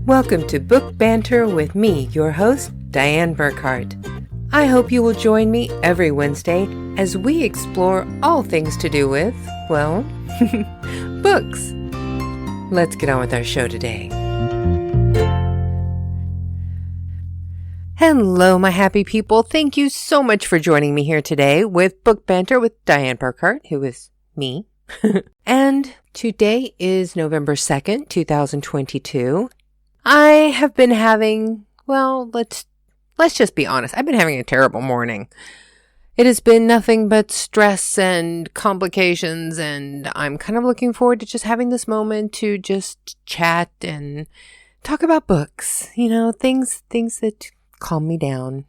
Welcome to Book Banter with me, your host, Dianne Burckhardt. I hope you will join me every Wednesday as we explore all things to do with, well, books. Let's get on with our show today. Hello, my happy people. Thank you so much for joining me here today with Book Banter with Dianne Burckhardt, who is me. And today is November 2nd, 2022. I have been having, well, let's just be honest. I've been having a terrible morning. It has been nothing but stress and complications, and I'm kind of looking forward to just having this moment to just chat and talk about books. You know, things that calm me down.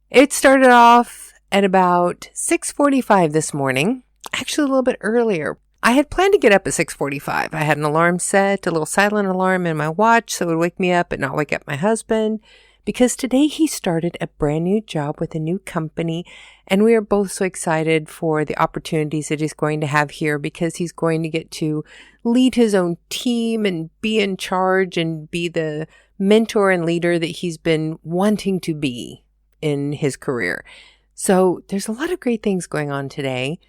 It started off at about 6:45 this morning, actually a little bit earlier. I had planned to get up at 6:45. I had an alarm set, a little silent alarm in my watch so it would wake me up but not wake up my husband, because today he started a brand new job with a new company, and we are both so excited for the opportunities that he's going to have here, because he's going to get to lead his own team and be in charge and be the mentor and leader that he's been wanting to be in his career. So there's a lot of great things going on today.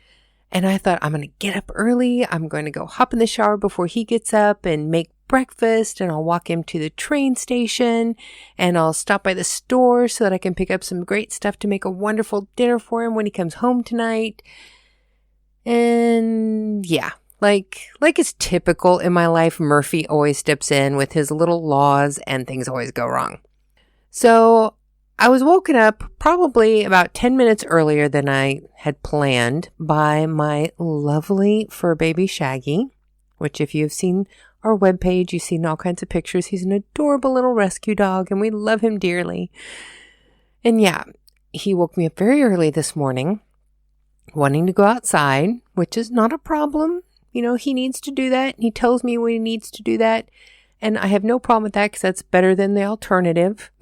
And I thought, I'm going to get up early. I'm going to go hop in the shower before he gets up and make breakfast. And I'll walk him to the train station. And I'll stop by the store so that I can pick up some great stuff to make a wonderful dinner for him when he comes home tonight. And yeah, like is typical in my life, Murphy always steps in with his little laws and things always go wrong. So I was woken up probably about 10 minutes earlier than I had planned by my lovely fur baby Shaggy, which if you've seen our webpage, you've seen all kinds of pictures. He's an adorable little rescue dog and we love him dearly. And yeah, he woke me up very early this morning, wanting to go outside, which is not a problem. You know, he needs to do that. He tells me when he needs to do that. And I have no problem with that because that's better than the alternative.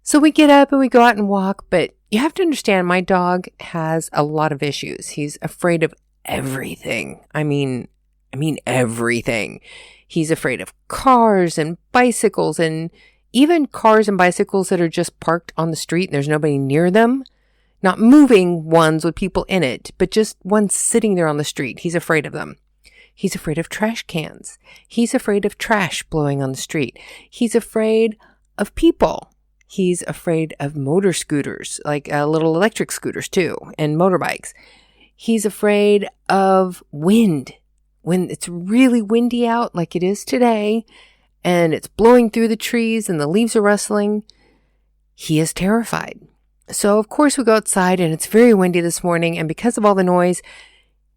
So we get up and we go out and walk, but you have to understand my dog has a lot of issues. He's afraid of everything. I mean everything. He's afraid of cars and bicycles, and even cars and bicycles that are just parked on the street and there's nobody near them. Not moving ones with people in it, but just ones sitting there on the street. He's afraid of them. He's afraid of trash cans. He's afraid of trash blowing on the street. He's afraid of people. He's afraid of motor scooters, like little electric scooters too, and motorbikes. He's afraid of wind. When it's really windy out, like it is today, and it's blowing through the trees and the leaves are rustling, he is terrified. So of course we go outside and it's very windy this morning, and because of all the noise,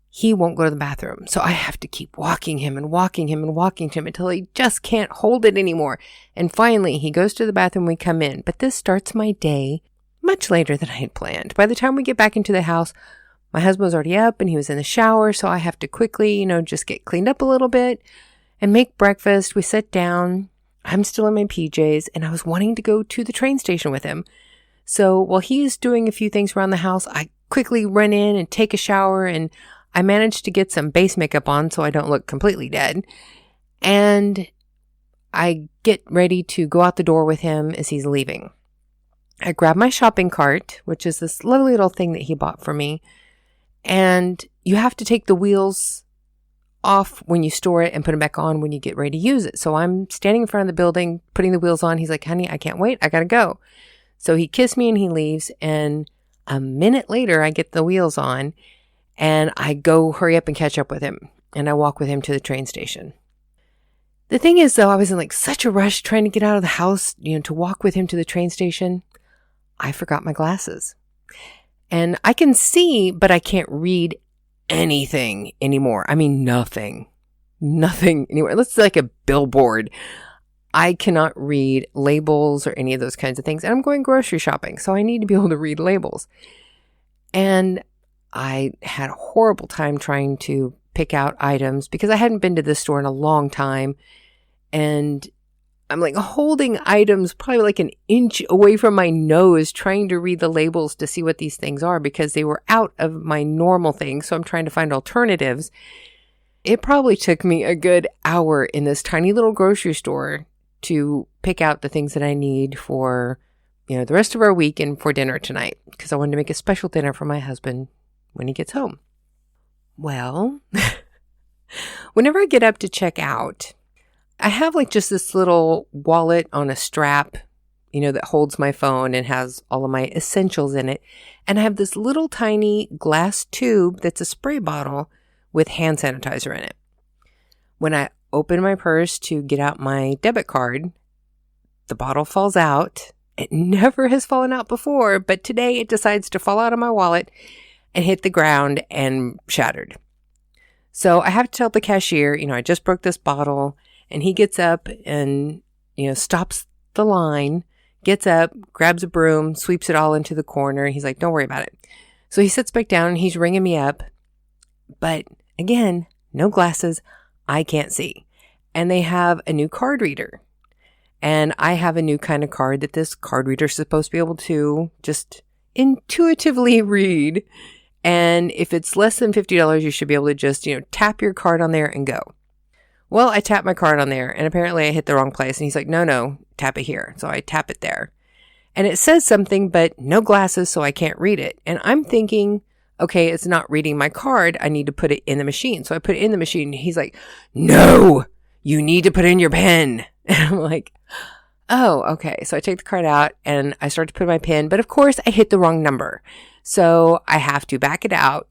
he won't go to the bathroom. So I have to keep walking him and walking him and walking to him until he just can't hold it anymore. And finally, he goes to the bathroom, we come in. But this starts my day much later than I had planned. By the time we get back into the house, my husband was already up and he was in the shower. So I have to quickly, just get cleaned up a little bit and make breakfast. We sit down. I'm still in my PJs and I was wanting to go to the train station with him. So while he's doing a few things around the house, I quickly run in and take a shower, and I managed to get some base makeup on so I don't look completely dead. And I get ready to go out the door with him as he's leaving. I grab my shopping cart, which is this lovely little thing that he bought for me. And you have to take the wheels off when you store it and put them back on when you get ready to use it. So I'm standing in front of the building, putting the wheels on. He's like, honey, I can't wait. I got to go. So he kissed me and he leaves. And a minute later, I get the wheels on. And I go hurry up and catch up with him. And I walk with him to the train station. The thing is, though, I was in such a rush trying to get out of the house, to walk with him to the train station. I forgot my glasses. And I can see, but I can't read anything anymore. I mean, nothing anymore. It looks like a billboard. I cannot read labels or any of those kinds of things. And I'm going grocery shopping, so I need to be able to read labels. And I had a horrible time trying to pick out items because I hadn't been to this store in a long time. And I'm holding items probably an inch away from my nose, trying to read the labels to see what these things are because they were out of my normal things. So I'm trying to find alternatives. it probably took me a good hour in this tiny little grocery store to pick out the things that I need for, the rest of our week and for dinner tonight, because I wanted to make a special dinner for my husband when he gets home. Well, whenever I get up to check out, I have like just this little wallet on a strap, that holds my phone and has all of my essentials in it. And I have this little tiny glass tube that's a spray bottle with hand sanitizer in it. When I open my purse to get out my debit card, the bottle falls out. It never has fallen out before, but today it decides to fall out of my wallet and hit the ground and shattered. So I have to tell the cashier, I just broke this bottle, and he gets up and, stops the line, gets up, grabs a broom, sweeps it all into the corner. He's like, don't worry about it. So he sits back down and he's ringing me up. But again, no glasses. I can't see. And they have a new card reader. And I have a new kind of card that this card reader is supposed to be able to just intuitively read. And if it's less than $50, you should be able to just, tap your card on there and go. Well, I tapped my card on there, and apparently I hit the wrong place. And he's like, no, tap it here. So I tap it there. And it says something, but no glasses, so I can't read it. And I'm thinking, okay, it's not reading my card. I need to put it in the machine. So I put it in the machine. And he's like, no, you need to put in your pen. And I'm like, oh, okay. So I take the card out, and I start to put my pin. But of course, I hit the wrong number. So I have to back it out.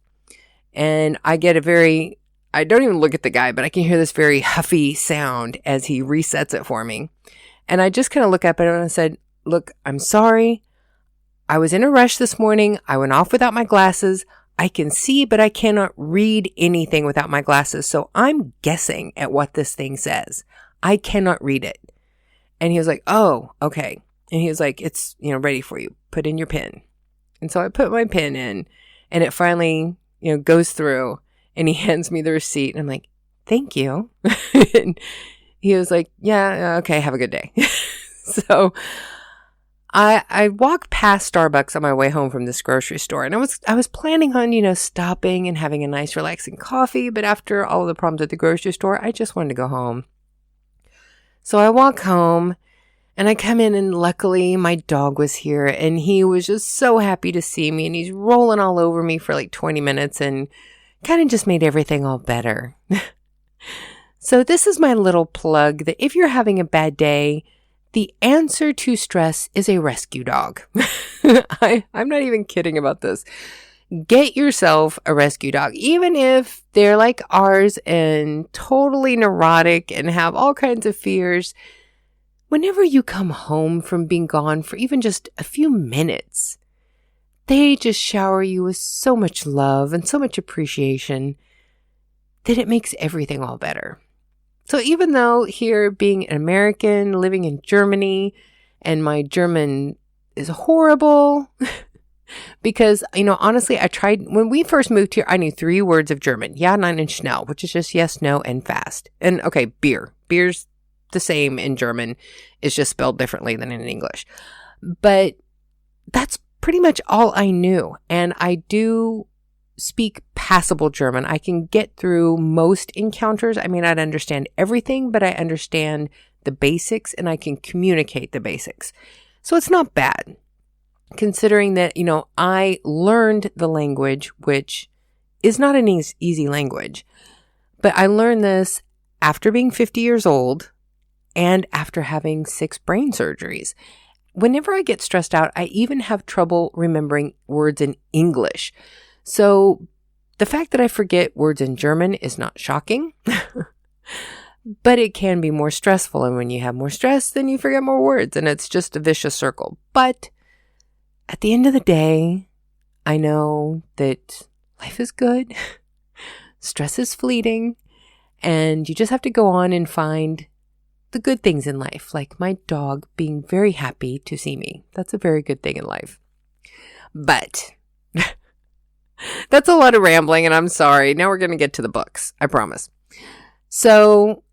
And I get I don't even look at the guy, but I can hear this very huffy sound as he resets it for me. And I just kind of look up at him and I said, look, I'm sorry. I was in a rush this morning. I went off without my glasses. I can see, but I cannot read anything without my glasses. So I'm guessing at what this thing says. I cannot read it. And he was like, oh, okay. And he was like, it's, ready for you. Put in your pin. And so I put my pin in, and it finally, goes through. And he hands me the receipt, and I'm like, thank you. And he was like, yeah, okay, have a good day. So I walked past Starbucks on my way home from this grocery store, and I was planning on, stopping and having a nice relaxing coffee, but after all of the problems at the grocery store, I just wanted to go home. So I walk home, and I come in, and luckily my dog was here, and he was just so happy to see me, and he's rolling all over me for like 20 minutes, and kind of just made everything all better. So this is my little plug that if you're having a bad day, the answer to stress is a rescue dog. I'm not even kidding about this. Get yourself a rescue dog, even if they're like ours and totally neurotic and have all kinds of fears. Whenever you come home from being gone for even just a few minutes, they just shower you with so much love and so much appreciation that it makes everything all better. So even though here being an American, living in Germany, and my German is horrible, because, honestly, I tried, when we first moved here, I knew 3 words of German. Ja, nein, and schnell, which is just yes, no, and fast. And okay, beer. Beer's the same in German. It's just spelled differently than in English. But that's pretty much all I knew. And I do speak passable German. I can get through most encounters. I may not understand everything, but I understand the basics and I can communicate the basics. So it's not bad, considering that, I learned the language, which is not an easy language. But I learned this after being 50 years old and after having 6 brain surgeries. Whenever I get stressed out, I even have trouble remembering words in English. So the fact that I forget words in German is not shocking, but it can be more stressful. And when you have more stress, then you forget more words, and it's just a vicious circle. But at the end of the day, I know that life is good, stress is fleeting, and you just have to go on and find the good things in life, like my dog being very happy to see me. That's a very good thing in life. But that's a lot of rambling, and I'm sorry. Now we're going to get to the books, I promise. So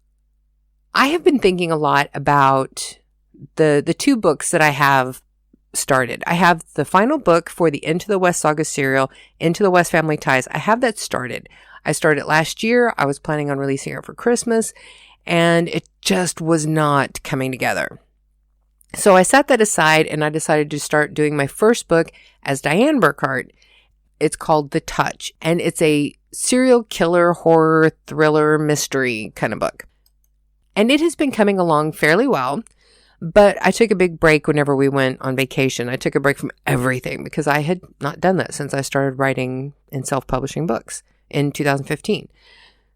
I have been thinking a lot about the 2 books that I have started. I have the final book for the Into the West Saga serial, Into the West Family Ties. I have that started. I started last year. I was planning on releasing it for Christmas, and it just was not coming together. So I set that aside and I decided to start doing my first book as Dianne Burckhardt. It's called The Touch, and it's a serial killer, horror, thriller, mystery kind of book. And it has been coming along fairly well, but I took a big break whenever we went on vacation. I took a break from everything because I had not done that since I started writing and self-publishing books in 2015.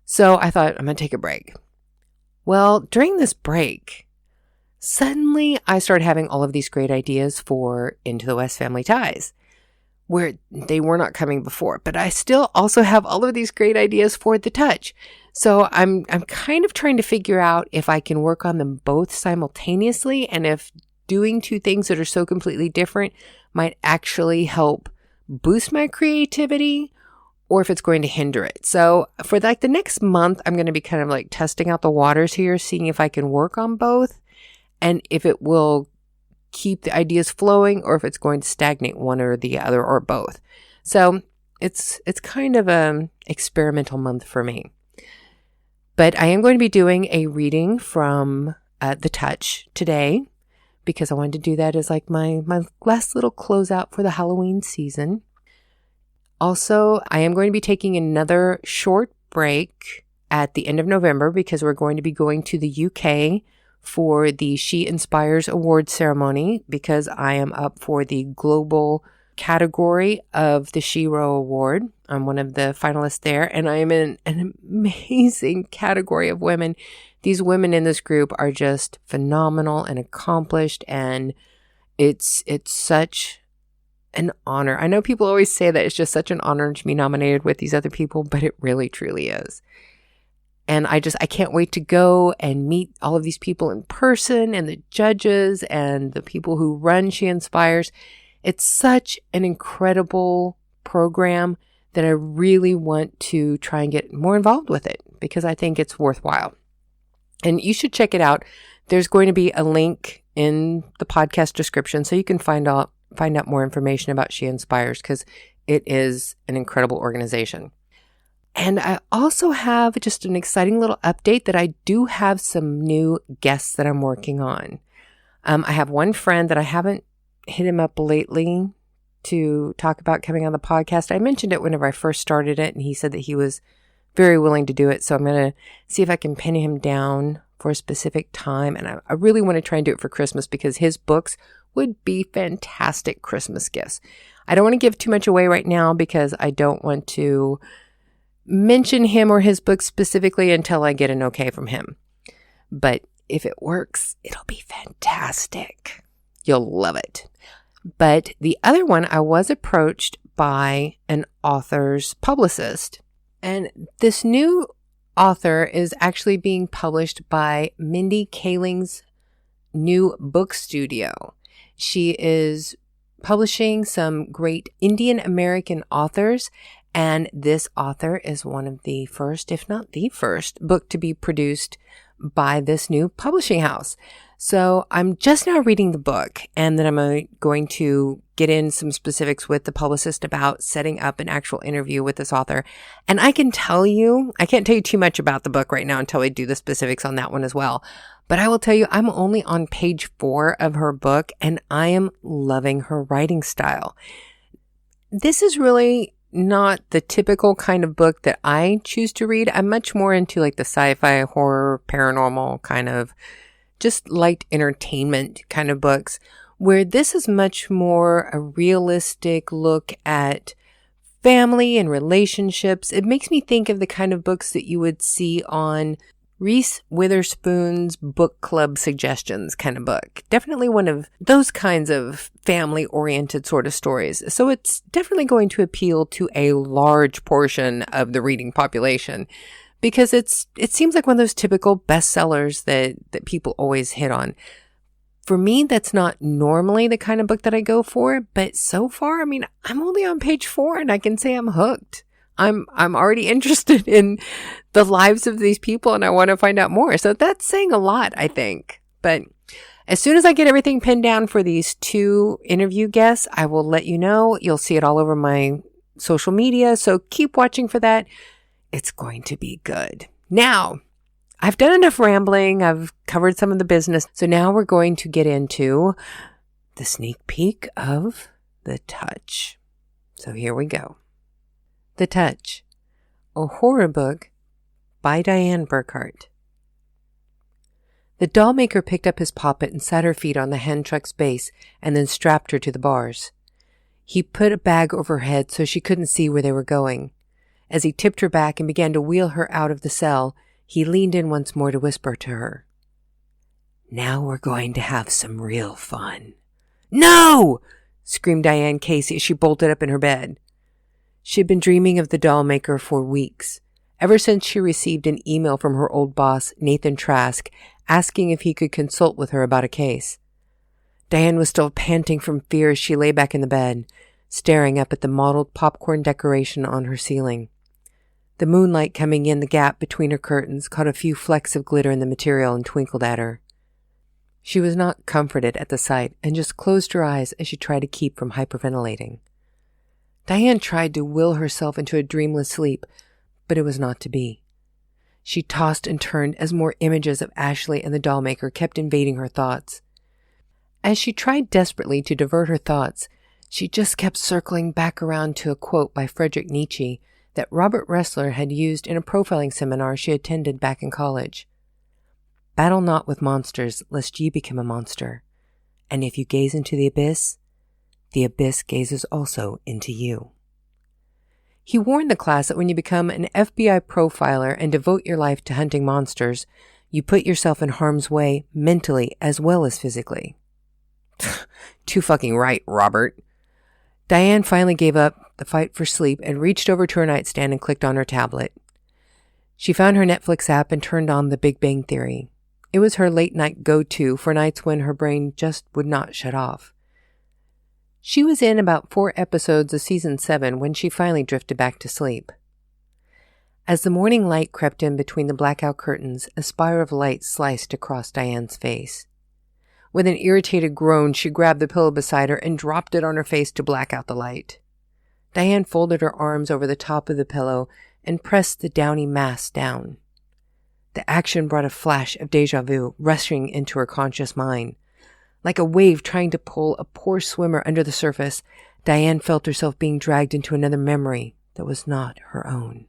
So I thought, I'm going to take a break. Well, during this break, suddenly I started having all of these great ideas for Into the West Family Ties, where they were not coming before. But I still also have all of these great ideas for The Touch. So I'm kind of trying to figure out if I can work on them both simultaneously, and if doing two things that are so completely different might actually help boost my creativity, or if it's going to hinder it. So for like the next month, I'm going to be kind of like testing out the waters here, seeing if I can work on both and if it will keep the ideas flowing or if it's going to stagnate one or the other or both. So it's kind of an experimental month for me. But I am going to be doing a reading from The Touch today because I wanted to do that as like my last little closeout for the Halloween season. Also, I am going to be taking another short break at the end of November because we're going to be going to the UK for the She Inspires Award ceremony because I am up for the global category of the Shero Award. I'm one of the finalists there, and I am in an amazing category of women. These women in this group are just phenomenal and accomplished, and it's such an honor. I know people always say that it's just such an honor to be nominated with these other people, but it really, truly is. And I can't wait to go and meet all of these people in person and the judges and the people who run She Inspires. It's such an incredible program that I really want to try and get more involved with it because I think it's worthwhile. And you should check it out. There's going to be a link in the podcast description so you can find out more information about She Inspires because it is an incredible organization. And I also have just an exciting little update that I do have some new guests that I'm working on. I have one friend that I haven't hit him up lately to talk about coming on the podcast. I mentioned it whenever I first started it, and he said that he was very willing to do it. So I'm going to see if I can pin him down for a specific time. And I really want to try and do it for Christmas because his books would be fantastic Christmas gifts. I don't want to give too much away right now because I don't want to mention him or his book specifically until I get an okay from him. But if it works, it'll be fantastic. You'll love it. But the other one, I was approached by an author's publicist. And this new author is actually being published by Mindy Kaling's new book studio. She is publishing some great Indian American authors, and this author is one of the first, if not the first, book to be produced by this new publishing house. So I'm just now reading the book, and then I'm going to get in some specifics with the publicist about setting up an actual interview with this author. And I can't tell you too much about the book right now until we do the specifics on that one as well. But I will tell you, I'm only on page 4 of her book, and I am loving her writing style. This is really not the typical kind of book that I choose to read. I'm much more into like the sci-fi, horror, paranormal kind of just light entertainment kind of books, where this is much more a realistic look at family and relationships. It makes me think of the kind of books that you would see on Reese Witherspoon's book club suggestions kind of book. Definitely one of those kinds of family-oriented sort of stories. So it's definitely going to appeal to a large portion of the reading population because it seems like one of those typical bestsellers that people always hit on. For me, that's not normally the kind of book that I go for, but so far, I'm only on page 4 and I can say I'm hooked. I'm already interested in the lives of these people and I want to find out more. So that's saying a lot, I think. But as soon as I get everything pinned down for these 2 interview guests, I will let you know. You'll see it all over my social media. So keep watching for that. It's going to be good. Now, I've done enough rambling. I've covered some of the business. So now we're going to get into the sneak peek of The Touch. So here we go. The Touch, a horror book by Dianne Burckhardt. The doll maker picked up his poppet and sat her feet on the hand truck's base and then strapped her to the bars. He put a bag over her head so she couldn't see where they were going. As he tipped her back and began to wheel her out of the cell, he leaned in once more to whisper to her. Now we're going to have some real fun. No! Screamed Dianne Casey as she bolted up in her bed. She had been dreaming of the doll maker for weeks, ever since she received an email from her old boss, Nathan Trask, asking if he could consult with her about a case. Dianne was still panting from fear as she lay back in the bed, staring up at the mottled popcorn decoration on her ceiling. The moonlight coming in the gap between her curtains caught a few flecks of glitter in the material and twinkled at her. She was not comforted at the sight and just closed her eyes as she tried to keep from hyperventilating. Dianne tried to will herself into a dreamless sleep, but it was not to be. She tossed and turned as more images of Ashley and the doll maker kept invading her thoughts. As she tried desperately to divert her thoughts, she just kept circling back around to a quote by Friedrich Nietzsche that Robert Ressler had used in a profiling seminar she attended back in college. Battle not with monsters, lest ye become a monster. And if you gaze into the abyss gazes also into you. He warned the class that when you become an FBI profiler and devote your life to hunting monsters, you put yourself in harm's way mentally as well as physically. Too fucking right, Robert. Dianne finally gave up the fight for sleep and reached over to her nightstand and clicked on her tablet. She found her Netflix app and turned on The Big Bang Theory. It was her late-night go-to for nights when her brain just would not shut off. She was in about 4 episodes of season 7 when she finally drifted back to sleep. As the morning light crept in between the blackout curtains, a spire of light sliced across Dianne's face. With an irritated groan, she grabbed the pillow beside her and dropped it on her face to black out the light. Dianne folded her arms over the top of the pillow and pressed the downy mass down. The action brought a flash of déjà vu rushing into her conscious mind. Like a wave trying to pull a poor swimmer under the surface, Dianne felt herself being dragged into another memory that was not her own.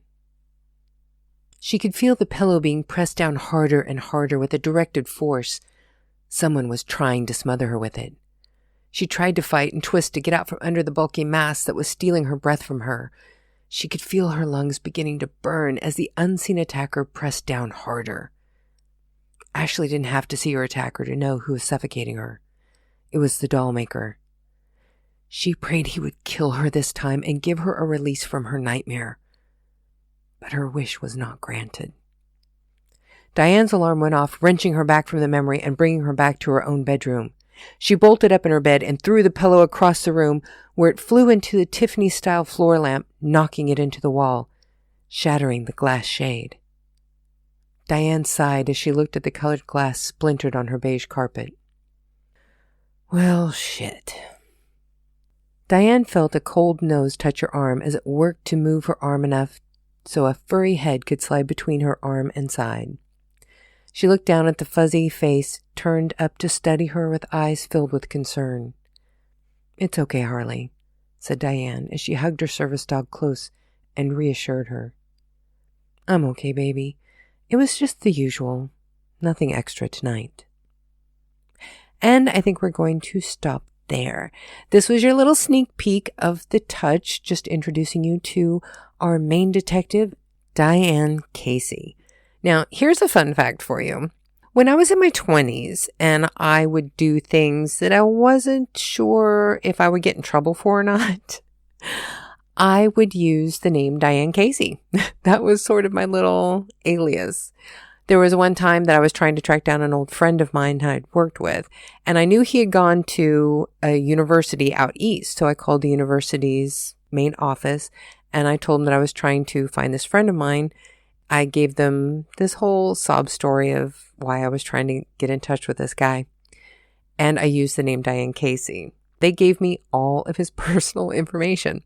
She could feel the pillow being pressed down harder and harder with a directed force. Someone was trying to smother her with it. She tried to fight and twist to get out from under the bulky mass that was stealing her breath from her. She could feel her lungs beginning to burn as the unseen attacker pressed down harder. Ashley didn't have to see her attacker to know who was suffocating her. It was the doll maker. She prayed he would kill her this time and give her a release from her nightmare. But her wish was not granted. Dianne's alarm went off, wrenching her back from the memory and bringing her back to her own bedroom. She bolted up in her bed and threw the pillow across the room, where it flew into the Tiffany-style floor lamp, knocking it into the wall, shattering the glass shade. Dianne sighed as she looked at the colored glass splintered on her beige carpet. Well, shit. Dianne felt a cold nose touch her arm as it worked to move her arm enough so a furry head could slide between her arm and side. She looked down at the fuzzy face, turned up to study her with eyes filled with concern. It's okay, Harley, said Dianne as she hugged her service dog close and reassured her. I'm okay, baby. It was just the usual. Nothing extra tonight. And I think we're going to stop there. This was your little sneak peek of The Touch, just introducing you to our main detective, Dianne Casey. Now, here's a fun fact for you. When I was in my 20s and I would do things that I wasn't sure if I would get in trouble for or not, I would use the name Dianne Casey. That was sort of my little alias. There was one time that I was trying to track down an old friend of mine I'd worked with, and I knew he had gone to a university out east. So I called the university's main office and I told them that I was trying to find this friend of mine. I gave them this whole sob story of why I was trying to get in touch with this guy. And I used the name Dianne Casey. They gave me all of his personal information.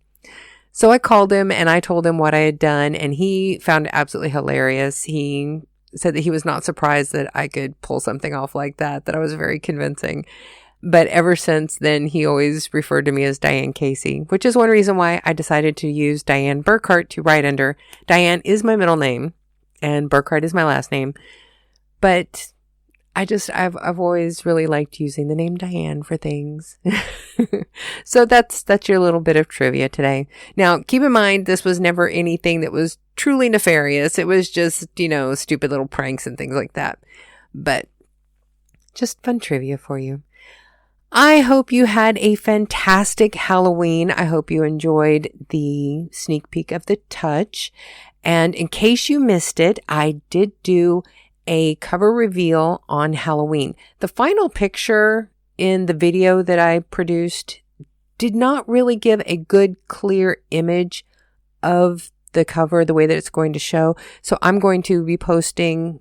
So I called him and I told him what I had done, and he found it absolutely hilarious. He said that he was not surprised that I could pull something off like that I was very convincing. But ever since then, he always referred to me as Dianne Casey, which is one reason why I decided to use Dianne Burckhardt to write under. Dianne is my middle name and Burckhardt is my last name. But I've always really liked using the name Dianne for things. So that's your little bit of trivia today. Now, keep in mind, this was never anything that was truly nefarious. It was just, stupid little pranks and things like that. But just fun trivia for you. I hope you had a fantastic Halloween. I hope you enjoyed the sneak peek of The Touch. And in case you missed it, I did do a cover reveal on Halloween. The final picture in the video that I produced did not really give a good, clear image of the cover, the way that it's going to show. So I'm going to be posting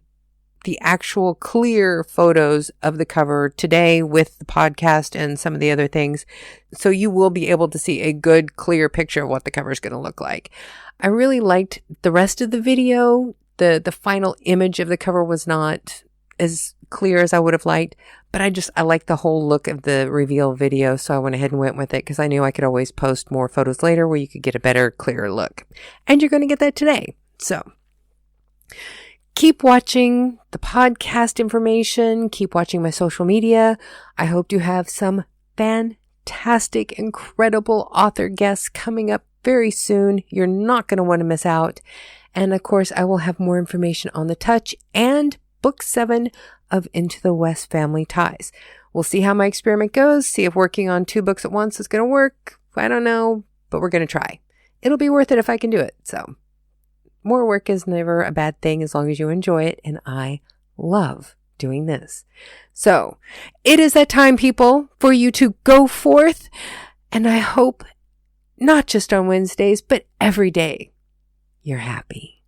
the actual clear photos of the cover today with the podcast and some of the other things. So you will be able to see a good, clear picture of what the cover is going to look like. I really liked the rest of the video. The final image of the cover was not as clear as I would have liked, but I like the whole look of the reveal video. So I went ahead and went with it because I knew I could always post more photos later where you could get a better, clearer look. And you're going to get that today. So keep watching the podcast information. Keep watching my social media. I hope to have some fantastic, incredible author guests coming up very soon. You're not going to want to miss out. And of course, I will have more information on The Touch and Book 7 of Into the West Family Ties. We'll see how my experiment goes. See if working on 2 books at once is going to work. I don't know, but we're going to try. It'll be worth it if I can do it. So more work is never a bad thing as long as you enjoy it. And I love doing this. So it is that time, people, for you to go forth. And I hope not just on Wednesdays, but every day you're happy.